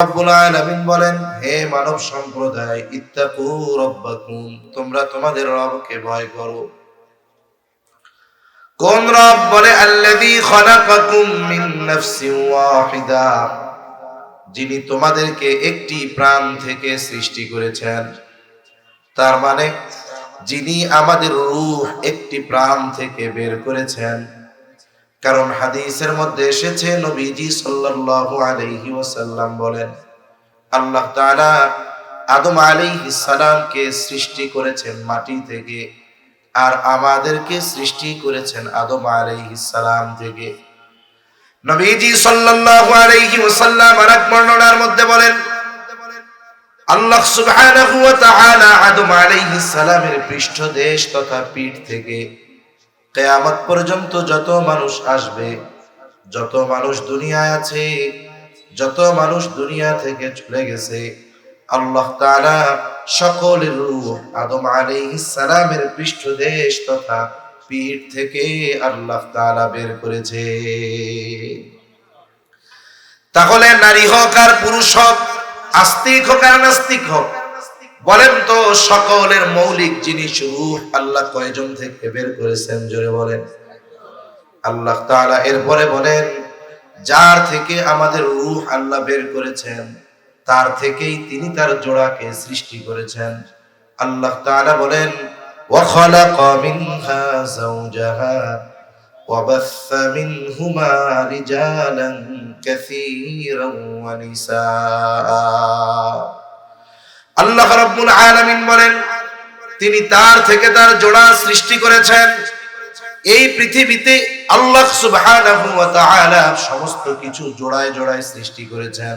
রব্বুল আলামিন বলেন, হে মানব সম্প্রদায়, ইত্তাকু রাব্বাকুম, তোমরা তোমাদের রবকে ভয় করো। কোন রব? বলে আল্লাযী খালাকাকুম মিন নাফসিন ওয়াহিদা, যিনি তোমাদেরকে একটি প্রাণ থেকে সৃষ্টি করেছেন। তার মানে যিনি আমাদের রূহ একটি প্রাণ থেকে বের করেছেন। কারণ হাদিসের মধ্যে এসেছে, নবীজি সাল্লাল্লাহু আলাইহি ওয়াসাল্লাম বলেন, আল্লাহ তাআলা আদম আলাইহিস সালামকে সৃষ্টি করেছেন মাটি থেকে, আর আমাদেরকে সৃষ্টি করেছেন আদম আলাইহিস সালাম থেকে। নবীজি সাল্লাল্লাহু আলাইহি ওয়াসাল্লাম আরেক বর্ণনার মধ্যে বলেন, আল্লাহ সুবহানাহু ওয়া তাআলা আদম আলাইহিস সালামের পৃষ্ঠদেশ তথা পিঠ থেকে কিয়ামত পর্যন্ত যত মানুষ আসবে, যত মানুষ দুনিয়ায় আছে, যত মানুষ দুনিয়া থেকে চলে গেছে, আল্লাহ তাআলা সকলের রূহ আদম আলাইহিস সালামের পৃষ্ঠদেশ তথা পিঠ থেকে আল্লাহ তাআলা বের করেছে। তাহলে নারী হোক আর পুরুষ হোক, আস্তিক হোক আর নাস্তিক হোক, বলেন তো সকলের মৌলিক জিনিস রূহ আল্লাহ কয়জন থেকে বের করেছেন? জোরে বলেন। আল্লাহ তাআলা এরপরে বলেন, যার থেকে আমাদের রূহ আল্লাহ বের করেছেন, তার থেকেই তিনি তার জোড়াকে সৃষ্টি করেছেন। আল্লাহ তাআলা বলেন, ওয়া খালাকা মিনহা যাওজাহা ওয়া বাসসা মিনহুমা রিজালান কাসীরান ওয়া নিসা। আল্লাহ রাব্বুল আলামিন বলেন, তিনি তার থেকে তার জোড়া সৃষ্টি করেছেন। এই পৃথিবীতে আল্লাহ সুবহানাহু ওয়া তাআলা সমস্ত কিছু জোড়ায় জোড়ায় সৃষ্টি করেছেন।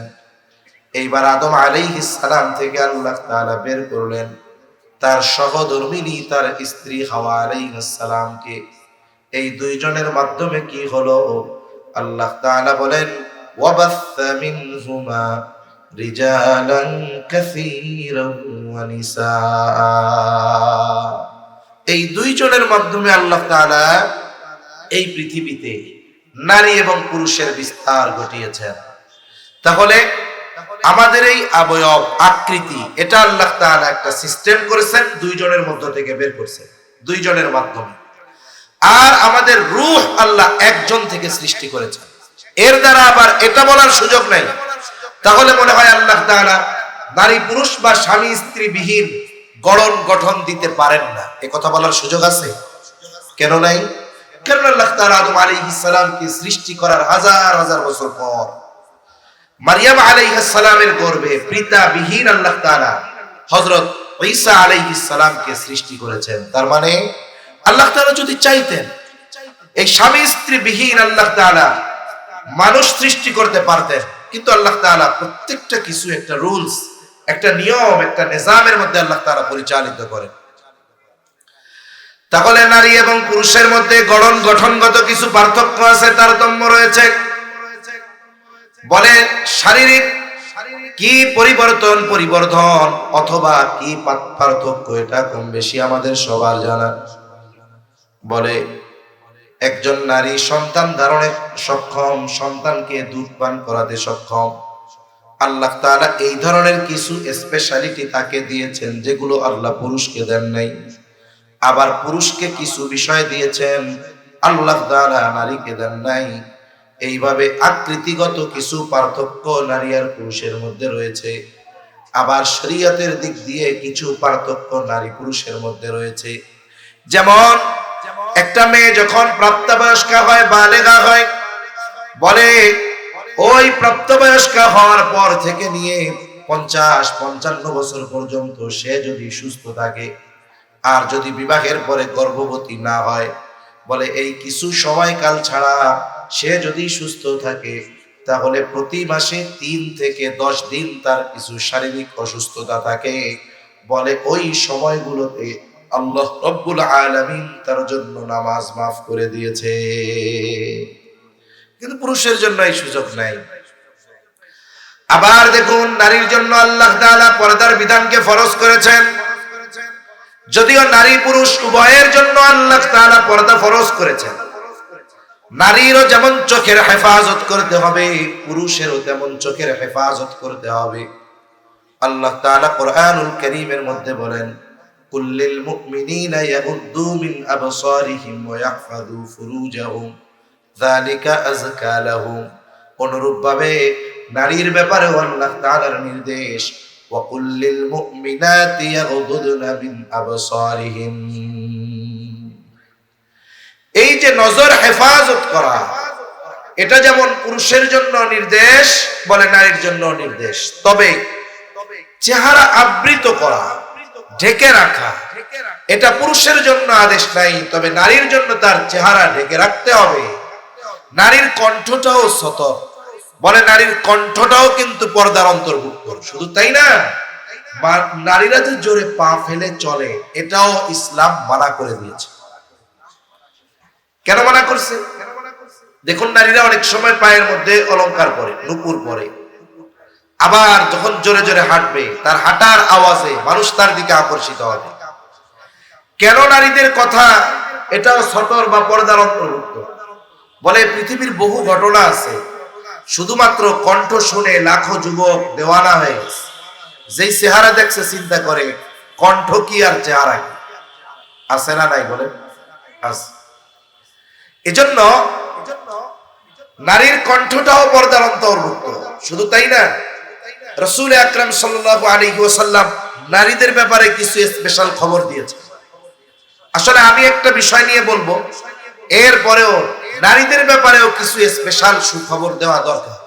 এইবার আদম আলাইহিস সালাম থেকে আল্লাহ তাআলা বের করলেন তার সহধর্মিণী, তার স্ত্রী হাওয়া আলাইহিস সালামকে। এই দুইজনের মাধ্যমে কি হলো? আল্লাহ তাআলা বলেন, ওয়া বাসসা মিনহুমা রিজালান কাসীরান ওয়া নিসা। এই দুইজনের মাধ্যমে আল্লাহ তাআলা এই পৃথিবীতে নারী এবং পুরুষের বিস্তার ঘটিয়েছেন। তাহলে আমাদের এই অবয়ব আকৃতি, এটা আল্লাহ তাআলা একটা সিস্টেম করেছেন, দুইজনের মধ্য থেকে বের করছেন, দুইজনের মাধ্যমে। আর আমাদের রূহ আল্লাহ একজন থেকে সৃষ্টি করেছেন। এর দ্বারা আবার এটা বলার সুযোগ নাই, তাহলে মনে হয় আল্লাহ তাআলা নারী পুরুষ বা স্বামী স্ত্রী বিহীন গঠন দিতে পারেন না। এ কথা বলার সুযোগ আছে? কেন নাই? কারণ আল্লাহ তাআলা আদম আলাইহিস সালামকে সৃষ্টি করার হাজার হাজার বছর পর মারিয়াম আলাইহিস সালামের গর্ভে পিতা বিহীন আল্লাহ তাআলা হযরত ঈসা আলাইহিস সালামকে সৃষ্টি করেছেন। তার মানে আল্লাহ তাআলা যদি চাইতেন, এই স্বামী স্ত্রী বিহীন আল্লাহ তাআলা মানুষ সৃষ্টি করতে পারতেন। কিন্তু আল্লাহ তাআলা প্রত্যেকটা কিছু একটা রুলস, একটা নিয়ম, একটা নিজামের মধ্যে আল্লাহ তাআলা পরিচালিত করেন। তাহলে নারী এবং পুরুষের মধ্যে গঠনগত কিছু পার্থক্য আছে, তারতম্য রয়েছে। বলে শারীরিক কি পরিবর্তন অথবা কি পার্থক্য, এটা কম বেশি আমাদের সবার জানা। বলে একজন নারী সন্তান ধারণে সক্ষম, সন্তানকে দুধ পান করাতে সক্ষম। আল্লাহ তাআলা এই ধরনের কিছু স্পেশালিটি তাকে দিয়েছেন, যেগুলো আল্লাহ পুরুষকে দেন নাই। আবার পুরুষকে কিছু বিষয় দিয়েছেন, আল্লাহ তাআলা নারীকে দেন নাই। এইভাবে আকৃতিগত কিছু পার্থক্য নারী আর পুরুষের মধ্যে রয়েছে। আবার শরীয়তের দিক দিয়ে কিছু পার্থক্য নারী পুরুষের মধ্যে রয়েছে। যেমন একটা মেয়ে যখন প্রাপ্তবয়স্কা হয়, বালেগা হয়, বলে ওই প্রাপ্তবয়স্কা হওয়ার পর থেকে নিয়ে 50-55 বছর পর্যন্ত সে যদি সুস্থ থাকে, আর যদি বিবাহের পরে গর্ভবতী না হয়, বলে এই কিছু সময়কাল ছাড়া সে যদি সুস্থ থাকে, তাহলে প্রতি মাসে 3 থেকে 10 দিন তার কিছু শারীরিক অসুস্থতা থাকে। বলে ওই সময়গুলোতে আল্লাহ রব্বুল আলামিন তার জন্য নামাজ মাফ করে দিয়েছে। কিন্তু পুরুষের জন্য এই সুযোগ নাই। আবার দেখুন, নারীর জন্য আল্লাহ তাআলা পর্দার বিধানকে ফরজ করেছেন। যদিও নারী পুরুষ উভয়ের জন্য আল্লাহ তাআলা পর্দা ফরজ করেছেন, নারীরও যেমন চোখের হেফাজত করতে হবে, পুরুষেরও তেমন চোখের হেফাজত করতে হবে। আল্লাহ তাআলা কোরআনুল কারীমের মধ্যে বলেন, কুল্লিল মুমিনিনা ইয়াগুদ্দু মিন আবসারিহিম ওয়া ইয়াহফাযু ফুরুজাহুম যালিকা আযকা লাহুম। অনুরূপভাবে নারীর ব্যাপারেও আল্লাহ তাআলার নির্দেশ, ওয়া কুল্লিল মুমিনাতি ইয়াগুদ্দুনা মিন আবসারিহিম। এই যে নজর হেফাজত করা, এটা যেমন পুরুষের জন্য নির্দেশ, বলে নারীর জন্য নির্দেশ। তবে চেহারা আবৃত করা, ঢেকে রাখা, এটা পুরুষের জন্য আদেশ নাই, তবে নারীর জন্য তার চেহারা ঢেকে রাখতে হবে। নারীর কণ্ঠটাও সতর্ক, বলে নারীর কণ্ঠটাও কিন্তু পর্দার অন্তর্ভুক্ত। শুধু তাই না, নারীরা যে জোরে পা ফেলে চলে, এটাও ইসলাম মানা করে দিয়েছে। কেন মানা করছে? দেখুন, নারীরা অনেক সময় পায়ের মধ্যে অলংকার পরে, নুপুর পরে, আবার যখন জোরে জোরে হাঁটবে, তার হাঁটার আওয়াজে মানুষ তার দিকে আকর্ষিত হবে। কেন নারীদের কথা এটাও সতর বা পর্দার অন্তর্ভুক্ত? বলে পৃথিবীর বহু ঘটনা আছে, শুধুমাত্র কণ্ঠ শুনে লাখো যুবক দেওয়ানা হয়ে গেছে। যেই চেহারা দেখছে চিন্তা করে কণ্ঠ কি আর চেহারা কি, আছে না নাই? বলে আছে। এজন্য নারীর কণ্ঠটাও পর্দার অন্তর্ভুক্ত। শুধু তাই না, রাসূল আকরাম সাল্লাল্লাহু আলাইহি ওয়াসাল্লাম নারীদের ব্যাপারে কিছু স্পেশাল খবর দিয়েছে। আসলে আমি একটা বিষয় নিয়ে বলবো, এরপরেও নারীদের ব্যাপারেও কিছু স্পেশাল সুখবর দেওয়া দরকার।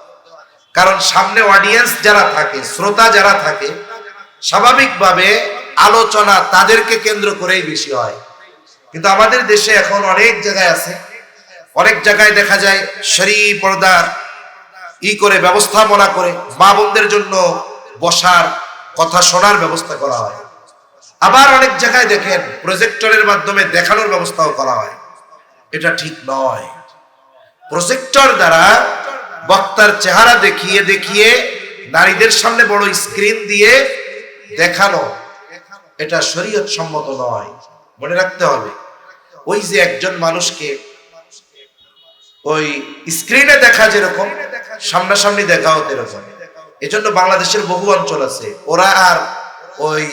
কারণ সামনে অডিয়েন্স যারা থাকে, শ্রোতা যারা থাকে, স্বাভাবিকভাবে আলোচনা তাদেরকে কেন্দ্র করেই বেশি হয়। কিন্তু আমাদের দেশে এখন অনেক জায়গায় আছে, অনেক জায়গায় দেখা যায় শরী পর্দার করে ব্যবস্থাপনা করে মা বোনদের জন্য বসার, কথা শোনার ব্যবস্থা করা হয়। আবার অনেক জায়গায় দেখেন প্রজেক্টরের মাধ্যমে দেখানোর ব্যবস্থাও করা হয়। এটা ঠিক নয়। প্রজেক্টর দ্বারা বক্তার চেহারা দেখিয়ে দেখিয়ে নারীদের সামনে বড় স্ক্রিন দিয়ে দেখানো, এটা শরীয়ত সম্মত নয়। মনে রাখতে হবে, ওই যে একজন মানুষকে ওই স্ক্রিনে দেখা যেরকম, সামনাসামনি দেখাও তেরকম। এজন্য বাংলাদেশের বহু অঞ্চল আছে, ওরা আর ওই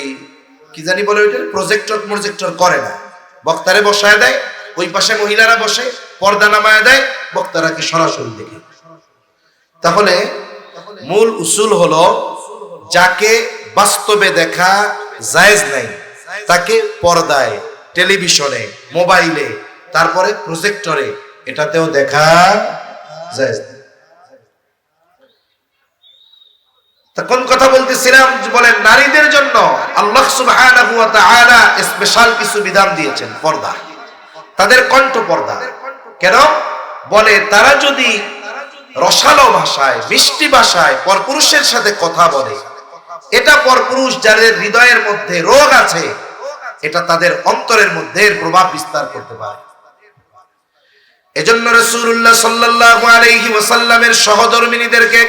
কি জানি বলে ওইটা প্রজেক্টর করে না, বক্তারে বসায় দেয়, ওই পাশে মহিলারা বসে, পর্দা নামায় দেয়, বক্তারাকে সরাসরি দেখে। তাহলে মূল উসুল হলো, যাকে বাস্তবে দেখা জায়েজ নাই, তাকে পর্দায়, টেলিভিশনে, মোবাইলে, তারপরে প্রজেক্টরে, এটাতেও দেখা জায়েজ। কোন কথা বলতেছিলাম? বলেন নারীদের জন্য আল্লাহ সুবহানাহু ওয়া তাআলা স্পেশাল কিছু বিধান দিয়েছেন। পর্দা, তাদের কণ্ঠ পর্দা। কেন? বলে তারা যদি রসালো ভাষায়, মিষ্টি ভাষায় পরপুরুষের সাথে কথা বলে, এটা পরপুরুষ যাদের হৃদয়ের মধ্যে রোগ আছে, এটা তাদের অন্তরের মধ্যে প্রভাব বিস্তার করতে পারে। এজন্য রাসূলুল্লাহ সাল্লাল্লাহু আলাইহি ওয়াসাল্লামের সহধর্মিনীদেরকে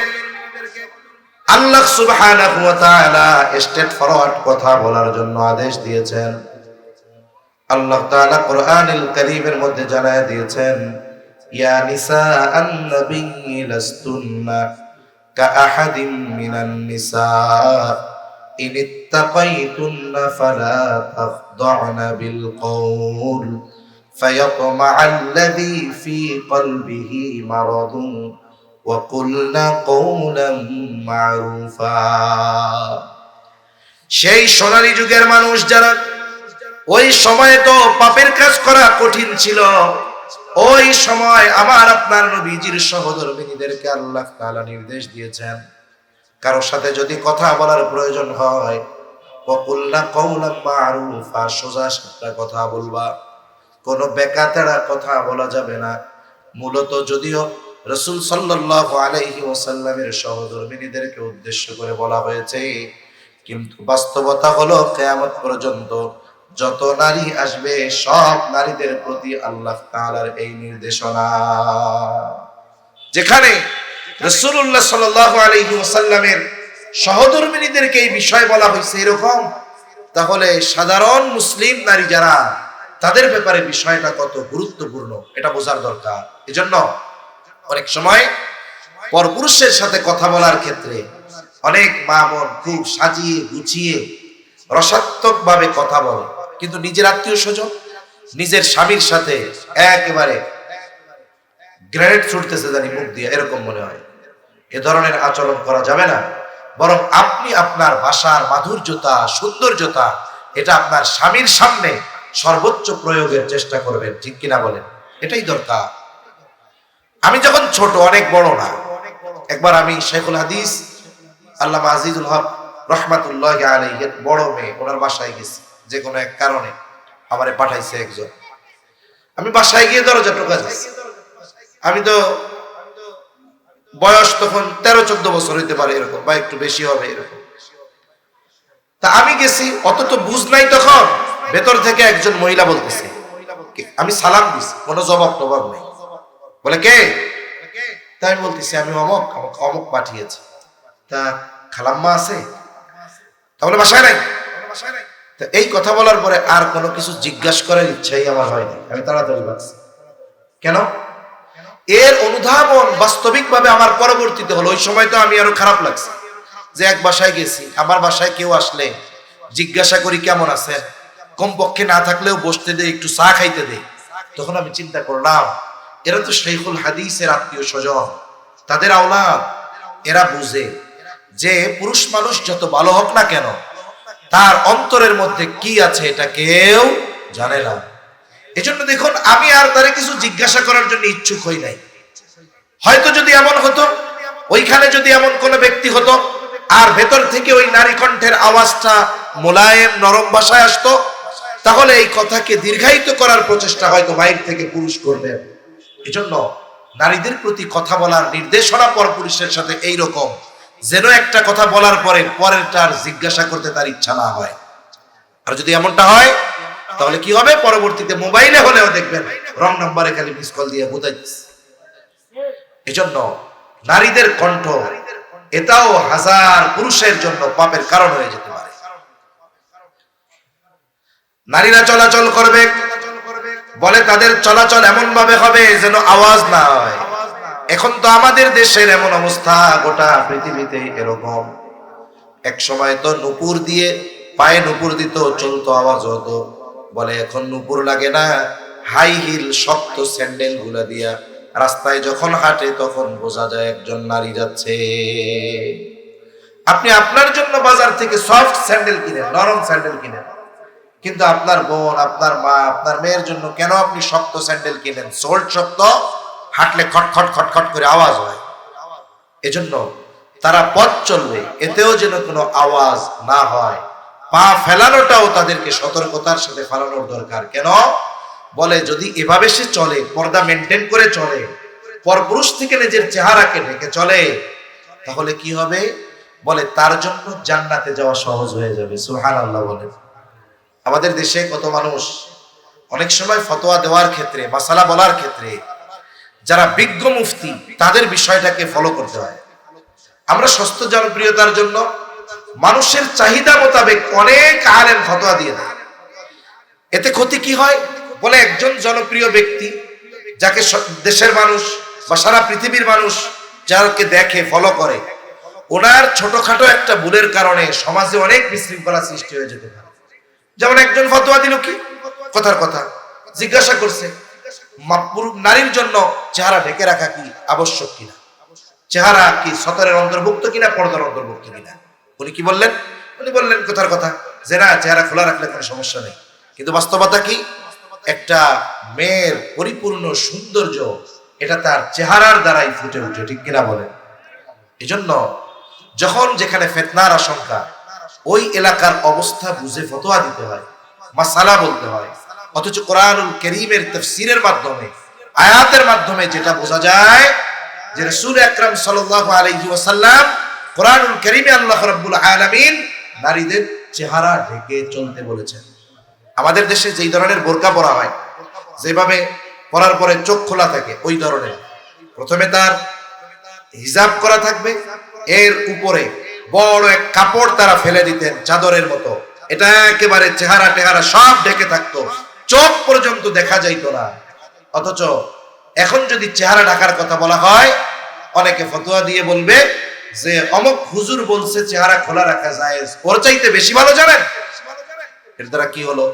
আল্লাহ সুবহানাহু ওয়া তাআলা স্ট্রেট ফরওয়ার্ড কথা বলার জন্য আদেশ দিয়েছেন। আল্লাহ তাআলা কোরআনুল কারীমের মধ্যে জানায় দিয়েছেন, ইয়া নিসাআন নাবিয়্যি লাস্তুন্না কাআহাদিম মিনান নিসা ইন ইত্তাকাইতুন্না ফালা তাখদা'না বিল কওল ফায়াতমা'আল্লাযী ফী কলবিহি মারাদুন ওয়া কুলনা কওলাম মা'রুফা। সেই সোনালী যুগের মানুষ যারা, ওই সময় তো পাপের কাজ করা কঠিন ছিল। ওই সময় আমার আপনার নবীজির সহধর্মিনীদেরকে আল্লাহ তাআলা নির্দেশ দিয়েছেন, কারোর সাথে যদি কথা বলার প্রয়োজন হয়, ওয়া কুলনা কওলাম মা'রুফা, সোজা সাপটা কথা বলবা, কোনো বেকাতেড়া কথা বলা যাবে না। মূলত যদিও রাসূল সাল্লাল্লাহু আলাইহি ওয়াসাল্লামের সহধর্মিনীদেরকে উদ্দেশ্য করে বলা হয়েছে, কিন্তু বাস্তবতা হলো কিয়ামত পর্যন্ত যত নারী আসবে, সব নারীদের প্রতি আল্লাহ তাআলার এই নির্দেশনা। যেখানে রাসূলুল্লাহ সাল্লাল্লাহু আলাইহি ওয়াসাল্লামের সহধর্মিনীদেরকে এই বিষয় বলা হয়েছে এরকম, তাহলে সাধারণ মুসলিম নারী যারা, তাদের ব্যাপারে বিষয়টা কত গুরুত্বপূর্ণ এটা বোঝার দরকার। এজন্য অনেক সময় পরপুরুষের সাথে কথা বলার ক্ষেত্রে অনেক মা বোন খুব সাজিয়ে গুছিয়ে রসাত্মক ভাবে কথা বলে, কিন্তু নিজের আত্মীয় স্বজন নিজের স্বামীর সাথে একেবারে গ্রেনেড ছুটতেছে জানি মুখ দিয়ে, এরকম মনে হয়। এ ধরনের আচরণ করা যাবে না। বরং আপনি আপনার ভাষার মাধুর্যতা, সৌন্দর্যতা এটা আপনার স্বামীর সামনে সর্বোচ্চ প্রয়োগের চেষ্টা করবেন, ঠিক কিনা বলেন? এটাই দরকার। আমি যখন ছোট, অনেক বড় না, একবার আমি শেখুল হাদিস আল্লামা আজিজুল হক রহমাতুল্লাহি আলাইহির বড় মেয়ে, ওনার বাসায় গেছি, যে কোনো এক কারণে আমারে পাঠাইছে একজন। আমি বাসায় গিয়ে দরজা টোকা যাচ্ছি। আমি তো বয়স তখন 13-14 বছর হইতে পারে এরকম, বা একটু বেশি হবে এরকম। তা আমি গেছি, অত তো বুঝ নাই তখন। ভেতর থেকে একজন মহিলা বলতেছে, আমি সালাম দিছি, কোনো জবাব টবাব নেই। বলে কে? তাই আমি বলতেছি আমি অমক, আমাকে অমক পাঠিয়েছে। তা খালাম্মা আছে? তাহলে বাসায় নাই। তা এই কথা বলার পরে আর কোনো কিছু জিজ্ঞাসা করার ইচ্ছাই আমার হয়নি। আমি তাড়াতাড়ি বাঁচছি। কেন? এর অনুধাবন বাস্তবিক ভাবে আমার পরবর্তীতে হলো। ওই সময় তো আমি আরো খারাপ লাগছে যে এক বাসায় গেছি, আমার বাসায় কেউ আসলে জিজ্ঞাসা করি কেমন আছেন, কমপক্ষে না থাকলেও বসতে দেই, একটু চা খাইতে দেই। তখন আমি চিন্তা করলাম, এরা তো শেখুল হাদিসের আত্মীয় স্বজন, তাদের আওলাদ, এরা বুঝে যে পুরুষ মানুষ যত ভালো হোক না কেন তার অন্তরের মধ্যে কি আছে এটা কেউ জানে না। এজন্য দেখুন, আমি আর তারে কিছু জিজ্ঞাসা করার জন্য ইচ্ছুক হই নাই। হয়তো যদি এমন হতো, ওইখানে যদি এমন কোন ব্যক্তি হতো আর ভেতর থেকে ওই নারী কণ্ঠের আওয়াজটা মোলায়েম নরম ভাষায় আসতো, তাহলে এই কথাকে দীর্ঘায়িত করার প্রচেষ্টা হয়তো বাইরে থেকে পুরুষ করবেন। এজন্য নারীদের প্রতি কথা বলার নির্দেশনা পরপুরুষের সাথে এইরকম, যেন একটা কথা বলার পরে পরেরটার জিজ্ঞাসা করতে তার ইচ্ছা না হয়। আর যদি এমনটা হয় তাহলে কি হবে? পরবর্তীতে মোবাইলে হলেও দেখবেন রং নাম্বারে খালি মিস কল দিয়ে বুঝাইছে। এজন্য নারীদের কণ্ঠ এটাও হাজার পুরুষের জন্য পাপের কারণ হয়ে যেতে পারে। নারীরা চলাচল করবে, বলে তাদের চলাচল এমন ভাবে হবে যেন আওয়াজ না হয়। এখন তো আমাদের দেশের এমন অবস্থা, গোটা পৃথিবীতে এরকম। এক সময় তো নুপুর দিয়ে, পায়ে নুপুর দিত, চলতো, আওয়াজ হতো। বলে এখন নুপুর লাগে না, হাই হিল শক্ত স্যান্ডেল গুলা দিয়া রাস্তায় যখন হাঁটে তখন বোঝা যায় একজন নারী যাচ্ছে। আপনি আপনার জন্য বাজার থেকে সফট স্যান্ডেল কিনেন, নরম স্যান্ডেল কিনেন, কিন্তু আপনার বোন, আপনার মা, আপনার মেয়ের জন্য কেন আপনি শক্ত স্যান্ডেল কিনেন? সোল্ড শক্ত, হাঁটলে খটখট খটখট করে আওয়াজ হয়। এজন্য তারা পথ চলবে, এতেও যেন কোনো আওয়াজ না হয়। পা ফেলানোটাও তাদেরকে সতর্কতার সাথে ফেলানোর দরকার। কেন? বলে যদি এভাবে সে চলে, পর্দা মেনটেন করে চলে, পরপুরুষ থেকে নিজের চেহারাকে ঢেকে চলে, তাহলে কি হবে? বলে তার জন্য জান্নাতে যাওয়া সহজ হয়ে যাবে। সুবহানাল্লাহ বলেন। আমাদের দেশে কত মানুষ অনেক সময় ফতোয়া দেওয়ার ক্ষেত্রে, মাসালা বলার ক্ষেত্রে যারা বিজ্ঞ মুফতি, তাদের বিষয়টাকে ফলো করতে হয়। আমরা সস্ত জনপ্রিয়তার জন্য মানুষের চাহিদা মোতাবেক অনেক আলেম ফতোয়া দিয়ে দেয়। এতে ক্ষতি কি হয়? বলে একজন জনপ্রিয় ব্যক্তি যাকে দেশের মানুষ বা সারা পৃথিবীর মানুষ যাকে দেখে, ফলো করে, ওনার ছোটখাটো একটা ভুলের কারণে সমাজে অনেক বিশৃঙ্খলা সৃষ্টি হয়ে যেতে পারে। যেমন একজন ফতোয়া দিল, কি কথার কথা জিজ্ঞাসা করছে নারীর জন্য চেহারা ঢেকে রাখা কি আবশ্যক কিনা, চেহারা কি সতরের অন্তর্ভুক্ত কিনা, পর্দার অন্তর্ভুক্ত কিনা। উনি কি বললেন? উনি বললেন কথার কথা যে না, চেহারা খোলা রাখলে কোনো সমস্যা নেই। কিন্তু বাস্তবতা কি? একটা মেয়ের পরিপূর্ণ সৌন্দর্য এটা তার চেহারার দ্বারাই ফুটে ওঠে, ঠিক কিনা বলেন? এজন্য যখন যেখানে ফিতনার আশঙ্কা, ওই এলাকার অবস্থা বুঝে ফতোয়া দিতে হয়, মাসালা বলতে হয়। অথচ কোরআনুল কারীমের তাফসীরের মাধ্যমে, আয়াতের মাধ্যমে যেটা বোঝা যায় যে রাসূল আকরাম সাল্লাল্লাহু আলাইহি ওয়াসাল্লাম কোরআনুল কারীমে আল্লাহ রাব্বুল আলামিন নারীদের চেহারা ঢেকে চলতে বলেছেন। আমাদের দেশে যেই ধরনের বোরকা পরা হয়, যেভাবে পরার পরে চোখ খোলা থাকে, ওই ধরনের প্রথমে তার হিজাব করা থাকবে, এর উপরে বড় এক কাপড় তারা ফেলে দিতেন চাদরের মতো, এটা একেবারে চেহারা টেহারা সব ঢেকে থাকতো, চোখ পর্যন্ত দেখা যাইতো না। অথচ এখন যদি চেহারা ঢাকার কথা বলা হয়, অনেকে ফতোয়া দিয়ে বলবে যে অমুক হুজুর বলছে চেহারা খোলা রাখা জায়েজ, ওর চাইতে বেশি ভালো জানেন। এর দ্বারা কি হলো?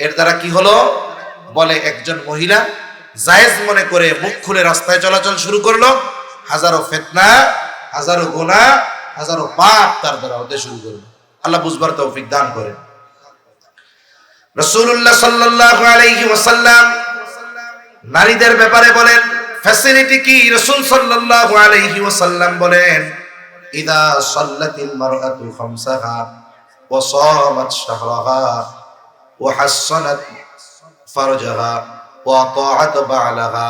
এর দ্বারা কি হলো? বলে একজন মহিলা জায়েজ মনে করে মুখ খুলে রাস্তায় চলাচল শুরু করলো, হাজারো ফিতনা, হাজারো গুনাহ, হাজারো পাপ তার দ্বারা হতে শুরু করলো। আল্লাহ বুঝবার তৌফিক দান করেন। রাসূলুল্লাহ সাল্লাল্লাহু আলাইহি ওয়াসাল্লাম নারীদের ব্যাপারে বলেন ফ্যাসিলিটি কি? রাসূল সাল্লাল্লাহু আলাইহি ওয়াসাল্লাম বলেন ইদা সাল্লাতিল মারআতু খামসাহা ওয়া সামাত শাহরাহা ওয়া হাসসানাত ফারজাহা ওয়া আতাআত বা'লাহা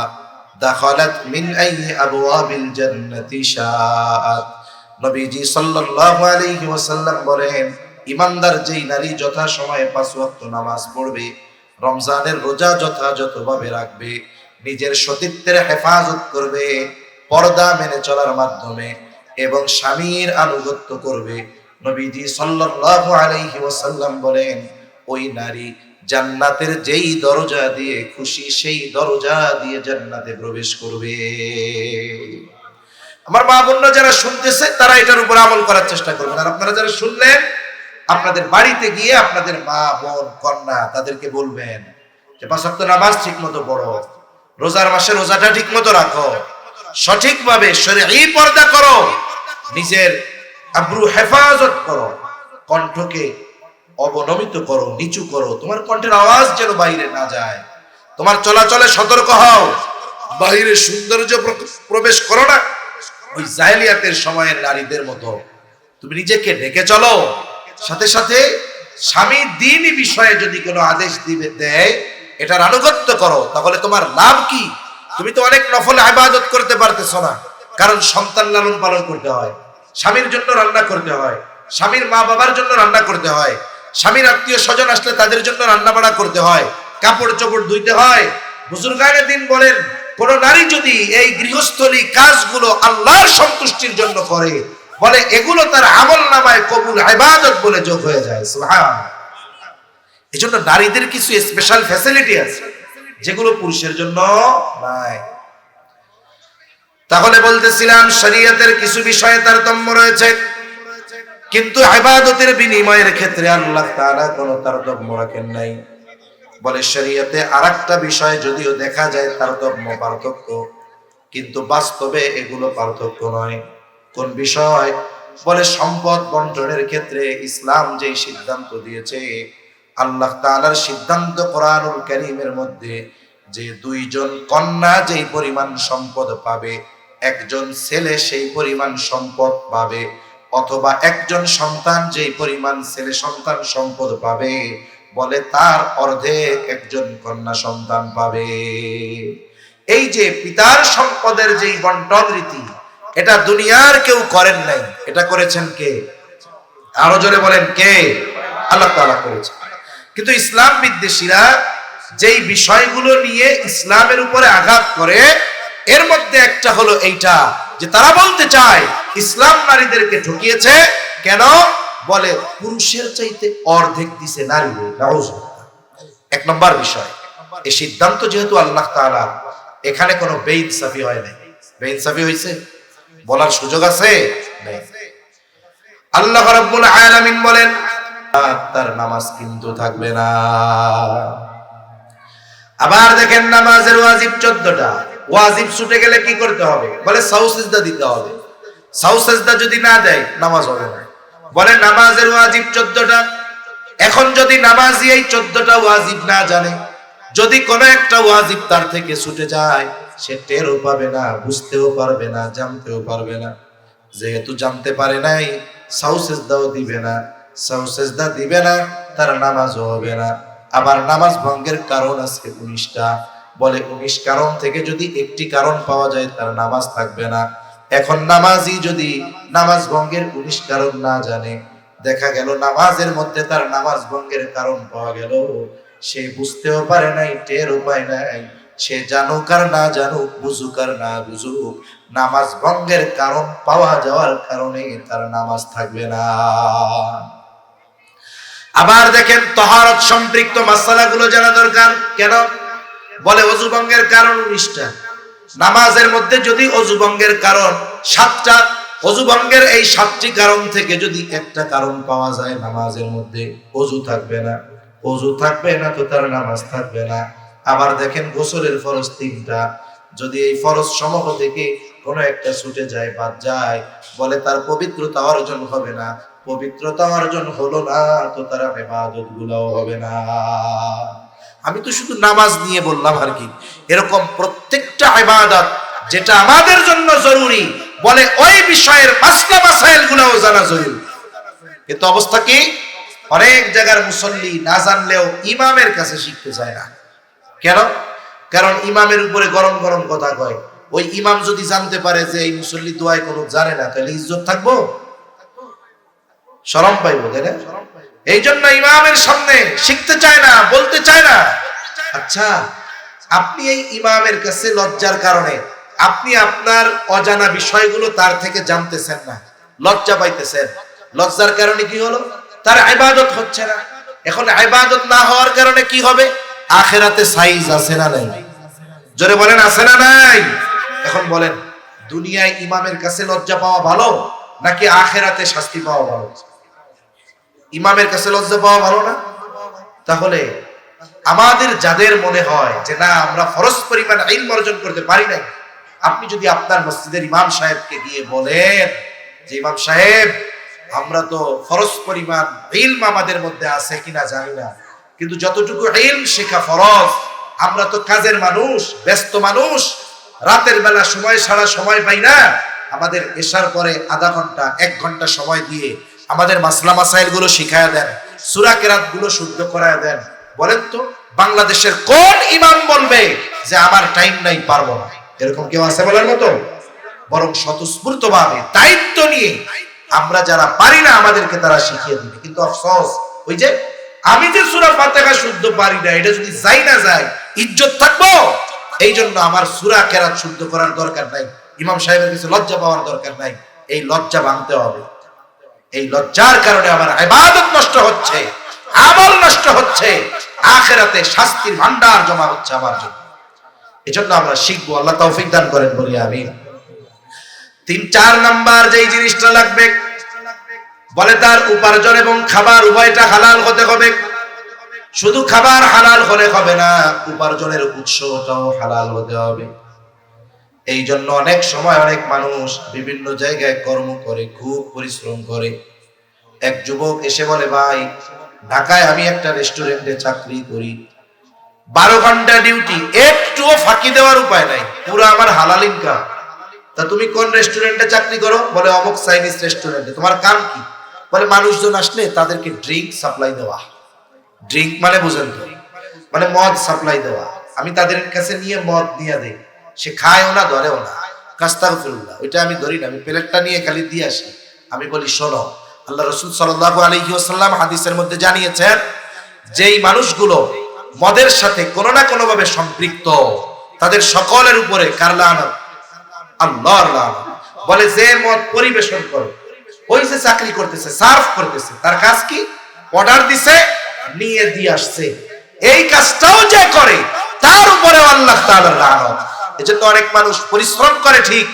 দাখালাত মিন আইয়ি আবওয়াবিল জান্নাতি শাআত। নবীজি সাল্লাল্লাহু আলাইহি ওয়াসাল্লাম বলেন ইমানদার যেই নারী যথা সময়ে 5 ওয়াক্ত নামাজ পড়বে, রমজানের রোজা যথাযথভাবে রাখবে, নিজের সতীত্বের হেফাজত করবে পর্দা মেনে চলার মাধ্যমে এবং স্বামীর আনুগত্য করবে, নবীজি সাল্লাল্লাহু আলাইহি ওয়াসাল্লাম বলেন ওই নারী জান্নাতের যেই দরজা দিয়ে খুশি সেই দরজা দিয়ে জান্নাতে প্রবেশ করবে। আমার মা বোনরা যারা শুনতেছে তারা এটার উপর আমল করার চেষ্টা করবেন। আর আপনারা যারা শুনলেন আপনাদের বাড়িতে গিয়ে আপনাদের মা বোন কন্যা তাদেরকে বলবেন যে 5 ওয়াক্ত নামাজ ঠিকমতো পড়ো, রোজার মাসে রোজাটা ঠিকমতো রাখো, সঠিকভাবে শরঈ পর্দা করো, নিজের আব্রু হেফাজত করো, কণ্ঠকে অবনমিত করো, নিচু করো, তোমার কণ্ঠের আওয়াজ যেন বাইরে না যায়, তোমার চলাচলে সতর্ক হও, বাইরে সৌন্দর্য প্রবেশ করো না ওই জাহেলিয়াতের সময়ের নারীদের মতো, তুমি নিজেকে ঢেকে চলো। সাথে সাথে স্বামী দ্বীনি বিষয়ে যদি কোনো আদেশ দেয় এটার আনুগত্য করো, তাহলে তোমার লাভ কি? তুমি তো অনেক নফল ইবাদত করতে পারতেছো না, কারণ সন্তান লালন পালন করতে হয়, স্বামীর জন্য রান্না করতে হয়, স্বামীর মা বাবার জন্য রান্না করতে হয়, স্বামীর আত্মীয় স্বজন আসলে তাদের জন্য রান্না বাড়া করতে হয়, কাপড় চোপড় ধুইতে হয়। বুজুর্গানে দিন বলেন কোন নারী যদি এই গৃহস্থলী কাজগুলো আল্লাহর সন্তুষ্টির জন্য করে, বলে এগুলো তার আমল নামায় কবুল ইবাদত বলে যোগ হয়ে যায়। সুবহানাল্লাহ। এজন্য নারীদের কিছু স্পেশাল ফ্যাসিলিটি আছে যেগুলো পুরুষের জন্য নাই। তাহলে বলতেছিলাম শরীয়তের কিছু বিষয়ে তারতম্য রয়েছে, কিন্তু ইবাদতের বিনিময়ের ক্ষেত্রে আল্লাহ তাআলা কোনো তারতম্য রাখেন নাই। বলে শরীয়তে আরেকটা বিষয় যদিও দেখা যায় তারতম্য পার্থক্য, কিন্তু বাস্তবে এগুলো পার্থক্য নয়। কোন বিষয়? বলে সম্পদ বন্টনের ক্ষেত্রে ইসলাম যেই সিদ্ধান্ত দিয়েছে, আল্লাহ তাআলার সিদ্ধান্ত কোরআনুল কারীমের মধ্যে যে 2 জন কন্যা যেই পরিমাণ সম্পদ পাবে, একজন ছেলে সেই পরিমাণ সম্পদ পাবে, অথবা একজন সন্তান যেই পরিমাণ ছেলে সন্তান সম্পদ পাবে, বলে তার অর্ধেক একজন কন্যা সন্তান পাবে। এই যে পিতার সম্পদের যেই বন্টন রীতি, এটা দুনিয়ার কেউ করেন নাই, এটা করেছেন কে? আরো জোরে বলেন কে? আল্লাহ তাআলা করেছেন। কিন্তু ইসলাম বিদ্বেষীরা যেই বিষয়গুলো নিয়ে ইসলামের উপরে আঘাত করে, এর মধ্যে একটা হলো এইটা যে তারা বলতে চায় ইসলাম নারীদেরকে ঠকিয়েছে। কেন? বলে পুরুষের চাইতে অর্ধেক দিছে নারী। এক নম্বর বিষয়, এই সিদ্ধান্ত যেহেতু আল্লাহ তাআলা, এখানে কোনো বেইনসাফি হয় নাই। বেইনসাফি হয়েছে বলার সুযোগ আছে? নেই। আল্লাহ রাব্বুল আলামিন বলেন তার নামাজ কিন্তু থাকবে না। আবার দেখেন নামাজের ওয়াজিব 14টা, ওয়াজিব ছুটে গেলে কি করতে হবে? বলে সাউ সিজদা দিতে হবে। সাউ সিজদা যদি না দেয় নামাজ হবে না। বলে নামাজের ওয়াজিব 14টা। এখন যদি নামাজি এই 14টা ওয়াজিব না জানে, যদি কোনো একটা ওয়াজিব তার থেকে ছুটে যায়, সে টেরও পাবে না, বুঝতেও পারবে না, জানতেও পারবে না। যেহেতু জানতে পারে নাই, সাউ সিজদাও দিবে না, সাউ সিজদা দিবে না, তার নামাজও হবে না। আবার নামাজ ভঙ্গের কারণ আছে 19টা। বলে 19 কারণ থেকে যদি একটি কারণ পাওয়া যায় তার নামাজ থাকবে না। এখন নামাজি যদি নামাজ ভঙ্গের 19 কারণ না জানে, দেখা গেল নামাজের মধ্যে তার নামাজ ভঙ্গের কারণ পাওয়া গেল, সে বুঝতেও পারে নাই, টের উপায় নাই, সে জানুক আর না জানুক, বুঝুক আর না বুঝুক, নামাজ ভঙ্গের কারণ পাওয়া যাওয়ার কারণে তার নামাজ থাকবে না। আবার দেখেন তাহারত সম্পৃক্ত মাসালাগুলো জানা দরকার। কেন? বলে ওযু ভঙ্গের কারণ 19টা, নামাজের মধ্যে যদি অজু ভঙ্গের কারণ 7টা, অজু ভঙ্গের এই 7টি কারণ থেকে যদি একটা কারণ পাওয়া যায় নামাজের মধ্যে, অজু থাকবে না, অজু থাকবে না তো তার নামাজ থাকবে না। আবার দেখেন গোসলের ফরজ 3টা, যদি এই ফরজ সমূহ থেকে কোনো একটা ছুটে যায়, বাদ যায়, বলে তার পবিত্রতা অর্জন হবে না। পবিত্রতা অর্জন হলো না তো তার ইবাদত গুলাও হবে না। আমি তো শুধু নামাজ নিয়ে বললাম আর কি, এরকম প্রত্যেকটা ইবাদত যেটা আমাদের জন্য জরুরি, বলে ওই বিষয়ের মাসলা মাসাইল গুলাও জানা জরুরি। কিন্তু অবস্থা কি, অনেক জায়গার মুসল্লি না জানলেও ইমামের কাছে শিখতে চায় না। কেন? কারণ ইমামের উপরে গরম গরম কথা কয়। ওই ইমাম যদি জানতে পারে যে এই মুসল্লি দোয়ায় কোনো জানে না, তাহলে ইজ্জত থাকবো? শরম পাইবো, তাই না? এই জন্য ইমামের সামনে শিখতে চায় না, বলতে চায় না। আচ্ছা, আপনি এই ইমামের কাছে লজ্জার কারণে আপনি আপনার অজানা বিষয়গুলো তার থেকে জানতেছেন না, লজ্জা পাইতেছেন। লজ্জার কারণে কি হলো? তার ইবাদত হচ্ছে না। এখন ইবাদত না হওয়ার কারণে কি হবে? আখিরাতে সাইজ আছে না নাই? জোরে বলেন, আছে না নাই? এখন বলেন, দুনিয়ায় ইমামের কাছে লজ্জা পাওয়া ভালো নাকি আখিরাতে শাস্তি পাওয়া ভালো? ইমামের কাছে লজ্জা পাওয়া ভালো না? তাহলে আমাদের যাদের মনে হয় যে না আমরা ফরজ পরিমাণ ইলম অর্জন করতে পারি নাই, আপনি যদি আপনার মসজিদের ইমাম সাহেবকে গিয়ে বলেন যে ইমাম সাহেব, আমরা তো ফরজ পরিমাণ ইলম আমাদের মধ্যে আছে কিনা জানি না, কিন্তু যতটুকু ইলম শেখা ফরজ, আমরা তো কাজের মানুষ, ব্যস্ত মানুষ, রাতের বেলা সময় ছাড়া সময় পাই না, আমাদের এশার পরে আধা ঘন্টা 1 ঘন্টা সময় দিয়ে আমাদের মাসলা মাসাইল গুলো শিখায়া দেন, সূরা কেরাত গুলো শুদ্ধ করায়া দেন। বলেন তো বাংলাদেশের কোন ইমাম বলবে যে আমার টাইম নাই, পারবো না? এরকম কেউ আছে বলার মতো? বরং স্বতঃস্ফূর্তভাবে দায়িত্ব নিয়ে আমরা যারা পারি না আমাদেরকে তারা শিখিয়ে দিবে। কিন্তু আফসোস, ওই যে আমি যে সূরা ফাতিহা শুদ্ধ পারি না, এটা যদি যাই না যায় ইজ্জত থাকবো? এই জন্য আমার সূরা কেরাত শুদ্ধ করার দরকার নাই, ইমাম সাহেবের কাছে লজ্জা পাওয়ার দরকার নাই। এই লজ্জা ভাঙতে হবে। এই লজ্জার কারণে আমার ইবাদত নষ্ট হচ্ছে, আমল নষ্ট হচ্ছে, আখিরাতে শাস্তির ভান্ডার জমা হচ্ছে আমার জন্য। এজন্য আমরা শিখবো। আল্লাহ তৌফিক দান করেন, বলি আমিন। 3-4 নাম্বার যেই জিনিসটা লাগবে, বলে তার উপার্জন এবং খাবার উভয়টা হালাল হতে হবে। শুধু খাবার হালাল হলে হবে না, উপার্জনের উৎসটাও হালাল হতে হবে। এই জন্য অনেক সময় অনেক মানুষ বিভিন্ন জায়গায় কর্ম করে, খুব পরিশ্রম করে। এক যুবক এসে বলে, ভাই ঢাকায় আমি একটা রেস্টুরেন্টে চাকরি করি, 12 ঘন্টা ডিউটি, একটুও ফাঁকি দেওয়ার উপায় নাই, পুরো আমার হালাল ইনকাম। তা তুমি কোন রেস্টুরেন্টে চাকরি করো? বলে অমুক চাইনিজ রেস্টুরেন্টে। তোমার কাম কি? বলে মানুষজন আসলে তাদেরকে ড্রিঙ্ক সাপ্লাই দেওয়া। ড্রিঙ্ক মানে বুঝেন তো, মানে মদ সাপ্লাই দেওয়া। আমি তাদের কাছে নিয়ে মদ দিয়ে দেই, সে খায়ও না, ধরেও না। কাস্তাগফিরুল্লাহ, ওইটা আমি ধরি না, আমি প্লেটটা নিয়ে খালি দিয়ে আসি। আমি বলি, শোনো, আল্লাহ রাসূল সাল্লাল্লাহু আলাইহি ওয়াসাল্লাম হাদিসের মধ্যে জানিয়েছেন, যেই মানুষগুলো মদের সাথে কোনো না কোনো ভাবে সম্পৃক্ত, তাদের সকলের উপরে কার লানত? আল্লাহর লানত। বলে যে মদ পরিবেশন করে, ওই যে চাকরি করতেছে, সার্ভ করতেছে, তার কাজ কি? অর্ডার দিছে, নিয়ে দিয়ে আসছে, এই কাজটাও যে করে তার উপরে আল্লাহ তাআলার লানত। এজন্য অনেক মানুষ পরিশ্রম করে ঠিক,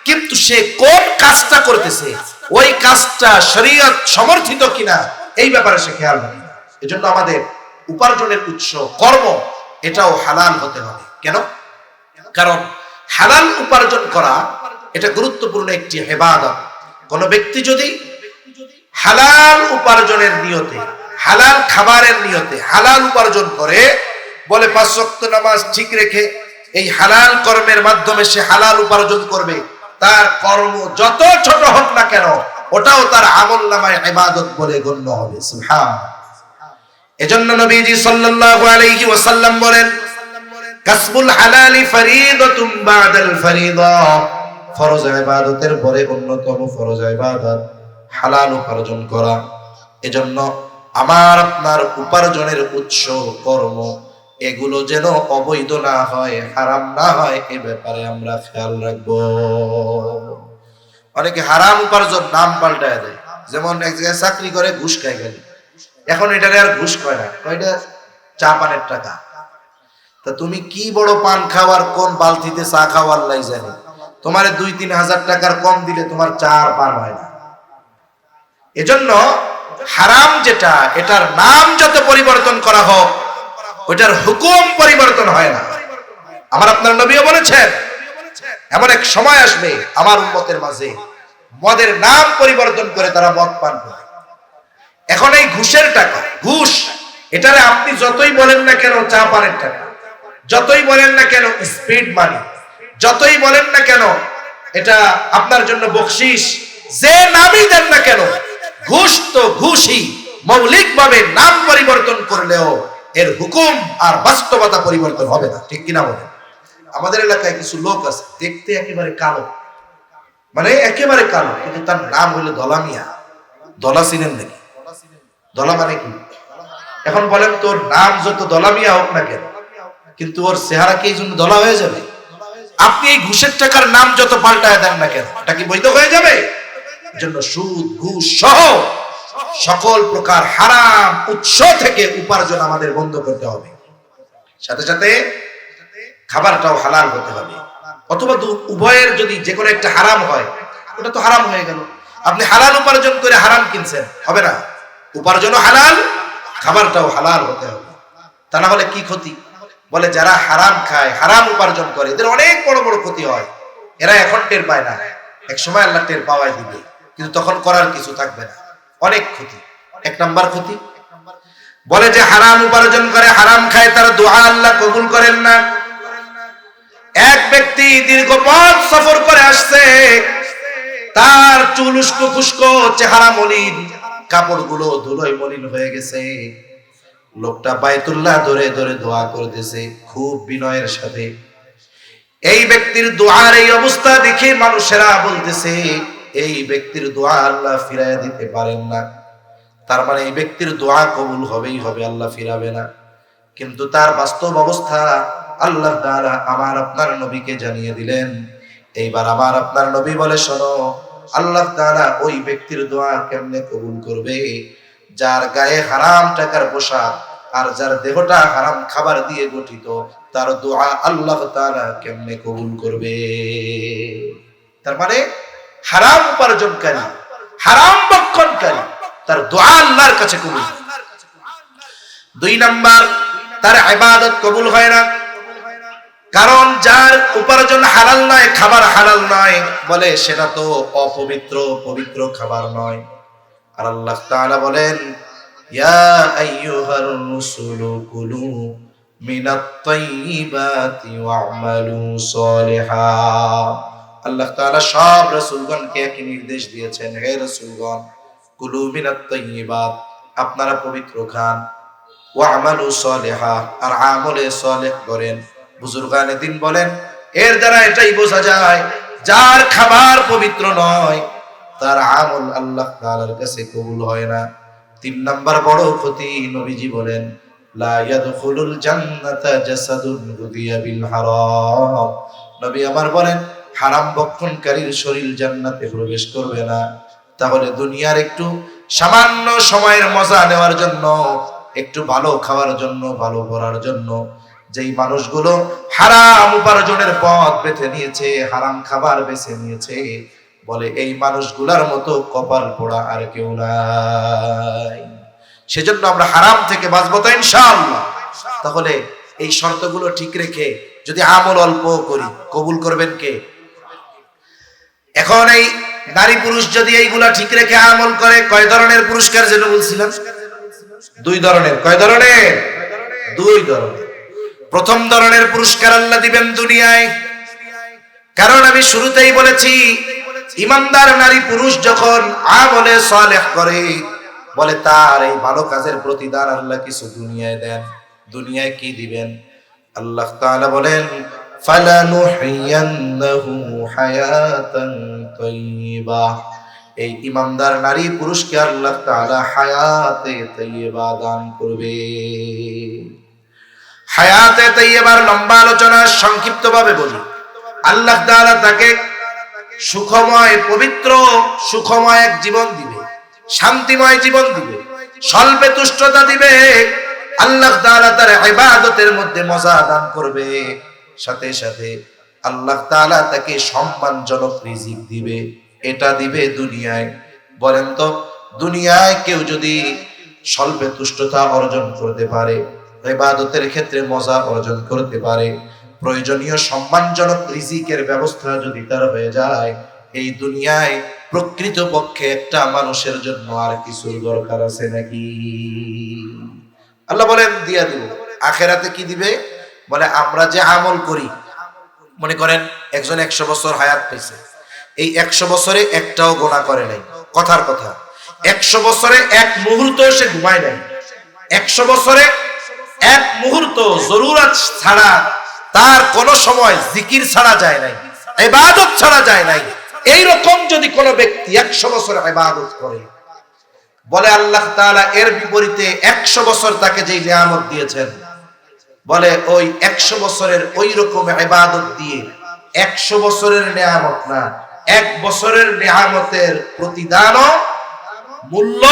কিন্তু সে কোন কাজটা করতেছে, ওই কাজটা শরীয়ত সমর্থিত কিনা, এই ব্যাপারে সে খেয়াল রাখে না। এজন্য আমাদের উপার্জনের উৎস কর্ম, এটাও হালাল হতে হবে। কেন? কারণ হালাল উপার্জন করা এটা গুরুত্বপূর্ণ একটি ইবাদত। কোন ব্যক্তি যদি হালাল উপার্জনের নিয়তে, হালাল খাবারের নিয়তে হালাল উপার্জন করে, বলে 5 ওয়াক্ত নামাজ ঠিক রেখে এই হালাল কর্মের মাধ্যমে সে হালাল উপার্জন করবে, তার কর্ম যত ছোট হোক না কেন ওটাও তার আমলনামায় ইবাদত বলে গণ্য হবে। সুবহানাল্লাহ। এজন্য নবীজি সাল্লাল্লাহু আলাইহি ওয়াসাল্লাম বলেন, কাসবুল হালালি ফরিদাতুম বাদাল ফরিদা, ফরজ ইবাদতের পরে অন্যতম ফরজ ইবাদত হালাল উপার্জন করা। এজন্য আমার আপনার উপার্জনের উৎস কর্ম, এগুলো যেন অবৈধ না হয়, হারাম না হয়, এ ব্যাপারে আমরা খেয়াল রাখবো। অনেকে হারাম উপার্জন নাম পাল্টায় দেয়, যেমন এক জায়গায় চাকরি করে ঘুষ খায়, গেলে এখন এটারে আর ঘুষ কয় না, এটা চা পানের টাকা। তা তুমি কি বড় পান খাওয়ার, কোন বালতিতে চা খাও আল্লাহ জানে। তোমার 2-3 হাজার টাকার কম দিলে তোমার চা আর পান হয় না। এজন্য হারাম যেটা, এটার নাম যত পরিবর্তন করা হোক, ওটার হুকুম পরিবর্তন হয় না। আমার আপনার নবীও বলেছেন এমন এক সময় আসবে আমার উম্মতের মাঝে মদের নাম পরিবর্তন করে তারা মদ পান করে। এখন এই ঘুষের টাকা, ঘুষ, এটারে আপনি যতই বলেন না কেন চা পানের টাকা, যতই বলেন না কেন স্পিড মানি, যতই বলেন না কেন এটা আপনার জন্য বকশিশ, যে নামই দেন না কেন, ঘুষ তো ঘুষই। মৌলিকভাবে নাম পরিবর্তন করলেও এর হুকুম আর বাস্তবতা পরিবর্তন হবে না, ঠিক কিনা বলেন? আমাদের এলাকায় কিছু লোক আছে দেখতে একেবারে কালো, মানে একেবারে কালো, কিন্তু তার নাম হলো দলা মিয়া। দলা চিনেন নাকি? দলা মানে কি? এখন বলেন তোর নাম যত দলা মিয়া হোক না কেন, কিন্তু ওর চেহারা কি এই জন্য দলা হয়ে যাবে? আপনি এই ঘুষের টাকার নাম যত পাল্টায় দেন না কেন, এটা কি বৈধ হয়ে যাবে? জন্য সুদ, ঘুষ সহ সকল প্রকার হারাম উৎস থেকে উপার্জন আমাদের বন্ধ করতে হবে। সাথে সাথে খাবারটাও হালাল হতে হবে, অথবা উভয়ের যদি যে কোনো একটা হারাম হয়, ওটা তো হারাম হয়ে গেল। আপনি হালাল উপার্জন করে হারাম কিনছেন, হবে না। উপার্জনও হালাল, খাবারটাও হালাল হতে হবে। তা না হলে কি ক্ষতি? বলে যারা হারাম খায়, হারাম উপার্জন করে, এদের অনেক বড় বড় ক্ষতি হয়। এরা এখন টের পায় না, এক সময় আল্লাহ টের পাওয়াই দিবে, কিন্তু তখন করার কিছু থাকবে না। অনেক ক্ষতি। 1 নাম্বার ক্ষতি, বলে যে হারাম উপার্জন করে, হারাম খায়, তার দোয়া আল্লাহ কবুল করেন না। এক ব্যক্তি দীর্ঘ পথ সফর করে আসছে, তার চুল উস্কো খুস্কো, চেহারা মলিন, কাপড়গুলো ধুলোয় মলিন হয়ে গেছে। লোকটা বাইতুল্লাহ ধরে ধরে দোয়া করতেছে খুব বিনয়ের সাথে। এই ব্যক্তির দোয়ার এই অবস্থা দেখে মানুষেরা বলতেছে এই ব্যক্তির দোয়া আল্লাহ ফিরাইয়া দিতে পারেন না, তার মানে এই ব্যক্তির দোয়া কবুল হবেই হবে, আল্লাহ ফিরাবে না। কিন্তু তার বাস্তব অবস্থা আল্লাহ তাআলা আমার আপনার নবীকে জানিয়ে দিলেন। এইবার আমার আপনার নবী বলে, শোনো, আল্লাহ তাআলা ওই ব্যক্তির দোয়া কেমনে কবুল করবে? যার গায়ে হারাম টাকার পোশাক আর যার দেহটা হারাম খাবার দিয়ে গঠিত, তার দোয়া আল্লাহ তাআলা কেমনে কবুল করবে? তার মানে হারাম উপার্জনকারী, হারাম ভক্ষণকারী, তার দোয়া আল্লাহর কাছে কবুল। 2 নাম্বার, তার ইবাদত কবুল হয় না। কারণ যার উপার্জন হালাল নয়, খাবার হালাল নয়, বলে সেটা তো অপবিত্র, পবিত্র খাবার নয়। আর আল্লাহ তাআলা বলেন, ইয়া আইয়ুহার রাসূলু কুলু মিনাত তাইয়্যিবাতি ওয়া'মালু সলিহা। আল্লাহ তাআলা সব রাসূলগণকে একই নির্দেশ দিয়েছেন, হে রাসূলগণ, কুলু মিনাত তাইয়্যিবাত, আপনারা পবিত্র খান, ওয়া'মালু সলিহা, আর আমলে সলিহ করেন। বুজুর্গানে দিন বলেন, এর দ্বারা এটাই বোঝা যায় যার খাবার পবিত্র নয়, তার আমল আল্লাহ তাআলার কাছে কবুল হয় না। 3 নাম্বার বড় ক্ষতি, নবীজি বলেন, লা ইয়াদখুলুল জান্নাতা জাসাদুন গুদিয়া বিল হারাম। নবী আমার বলেন, হারাম ভক্ষণকারীর শরীর জান্নাতে প্রবেশ করবে না। তাহলে দুনিয়ার একটু সামান্য সময়ের মজা নেওয়ার জন্য, একটু ভালো খাওয়ার জন্য, ভালো পড়ার জন্য যেই মানুষগুলো হারাম উপার্জনের পথ বেছে নিয়েছে, হারাম খাবার বেছে নিয়েছে, বলে এই মানুষগুলার মতো কপাল পোড়া আর কেউ নাই। সেজন্য আমরা হারাম থেকে বাঁচবো তো ইনশাআল্লাহ। তাহলে এই শর্তগুলো ঠিক রেখে যদি আমল অল্প করি, কবুল করবেন কে? এখন এই নারী পুরুষ যদি এইগুলা ঠিক রেখে আমল করে, কয় ধরনের পুরস্কার যেন বলছিলাম? 2 ধরনের। কয় ধরনের? 2 ধরনের। প্রথম ধরনের পুরস্কার আল্লাহ দিবেন দুনিয়ায়। কারণ আমি শুরুতেই বলেছি, ইমানদার নারী পুরুষ যখন আমলে সালেহ করে, বলে তার এই ভালো কাজের প্রতিদান আল্লাহ কিছু দুনিয়ায় দেন। দুনিয়ায় কি দিবেন? আল্লাহ তাআলা বলেন, ফালানুহিয়ান্নাহু হায়াতান তাইয়্যিবা। এই ইমানদার নারী পুরুষকে আল্লাহ তাআলা হায়াতে তাইয়্যিবা দান করবে। হায়াতে তাইয়্যিবার লম্বা আলোচনা সংক্ষিপ্তভাবে বলি। আল্লাহ তাআলা তাকে সুখময়, পবিত্র, সুখময় এক জীবন দিবে, শান্তিময় জীবন দিবে, স্বল্পে তুষ্টতা দিবে, আল্লাহ তাআলা তার ইবাদতের মধ্যে মজা দান করবে, সাথে সাথে আল্লাহ তাআলা তাকে সম্মানজনক রিজিক দিবে। এটা দিবে দুনিয়ায়। বলেন তো, দুনিয়ায় কেউ যদি স্বল্পে তুষ্টতা অর্জন করতে পারে, ইবাদতের ক্ষেত্রে মজা অর্জন করতে পারে, প্রয়োজনীয় সম্মানজনক রিজিকের ব্যবস্থা যদি তার হয়ে যায়, এই দুনিয়ায় প্রকৃত পক্ষে একটা মানুষের জন্য আর কিছু দরকার আছে নাকি? আল্লাহ বলেন দিয়া দিব। আখেরাতে কি দিবে? বলে আমরা যে আমল করি, মনে করেন একজন 100 বছর হায়াত পেয়েছে, এই 100 বছরে একটাও গুনাহ করে নাই। কথার কথা, 100 বছরে এক মুহূর্ত সে ঘুমায় নাই, 100 বছরে এক মুহূর্ত জরুরত ছাড়া তার কোন সময় জিকির ছাড়া যায় নাই, ইবাদত ছাড়া যায় নাই। এইরকম যদি কোন ব্যক্তি 100 বছর ইবাদত করে, বলে আল্লাহ তাআলা এর বিপরীতে 100 বছর তাকে যে নিয়ামত দিয়েছেন, বলে ওই 100 বছরের ওই রকম ইবাদত দিয়ে 100 বছরের নিয়ামত না, 1 বছরের নিয়ামতের প্রতিদান মূল্য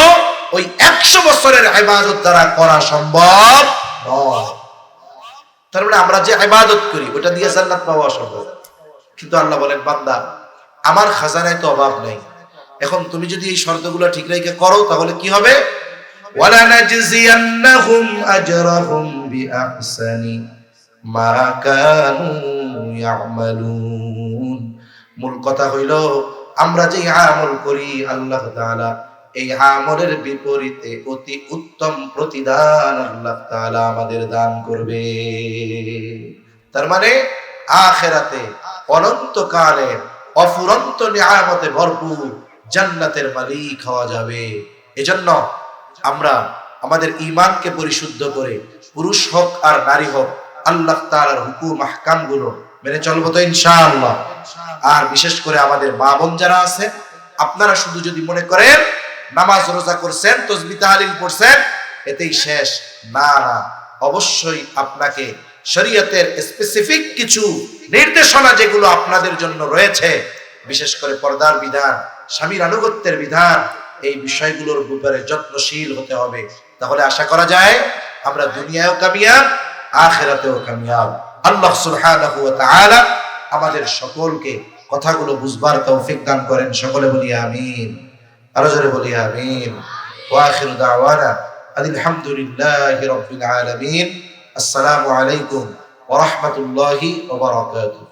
ওই 100 বছরের ইবাদত দ্বারা করা সম্ভব নয়। তার মানে আমরা যে ইবাদত করি ওটা দিয়ে জান্নাত পাওয়া সম্ভব। কিন্তু আল্লাহ বলেন, বান্দা আমার খাজানায় তো অভাব নাই, এখন তুমি যদি এই শর্তগুলো ঠিক রেখে করো তাহলে কি হবে? ওয়ালা নাজজিয়ান্নাহুম আজরাহুম বিআহসানি মা কানু ইয়ামালুন। মূল কথা হইল, আমরা যে আমল করি আল্লাহ তাআলা এই আমলের বিপরীতে অতি উত্তম প্রতিদান আল্লাহ তাআলা আমাদের দান করবে। তার মানে আখিরাতে অনন্তকালের অফুরন্ত নিয়ামতে ভরপুর জান্নাতের মালিক হওয়া যাবে। এজন্য আমরা আমাদের ঈমানকে পরিশুদ্ধ করে, পুরুষ হোক আর নারী হোক, আল্লাহ তাআলার হুকুম আহকাম গুলো মেনে চলবো তো ইনশাআল্লাহ। আর বিশেষ করে আমাদের মা বোন যারা আছে, আপনারা শুধু যদি মনে করেন নামাজ রোজা করছেন, তাসবিহ তাহলিল পড়ছেন, এতেই শেষ, না না, অবশ্যই আপনাকে শরীয়তের স্পেসিফিক কিছু নির্দেশনা যেগুলো আপনাদের জন্য রয়েছে, বিশেষ করে পর্দার বিধান, স্বামীর আনুগত্যের বিধান, এই বিষয়গুলোর ব্যাপারে যত্নশীল হতে হবে। তাহলে আশা করা যায় আমরা দুনিয়ায়ও কামিয়াব, আখিরাতেও কামিয়াব। আল্লাহ সুবহানাহু ওয়া তাআলা আমাদের সকলকে কথাগুলো বুঝবার তৌফিক দান করেন। সকলে বলি আমিন। আরো জোরে বলি আমিন। ওয়া আখিরু দাওয়ানা আলহামদুলিল্লাহি রাব্বিল আলামিন। আসসালামু আলাইকুম ওয়া রাহমাতুল্লাহি ওয়া বারাকাতুহু।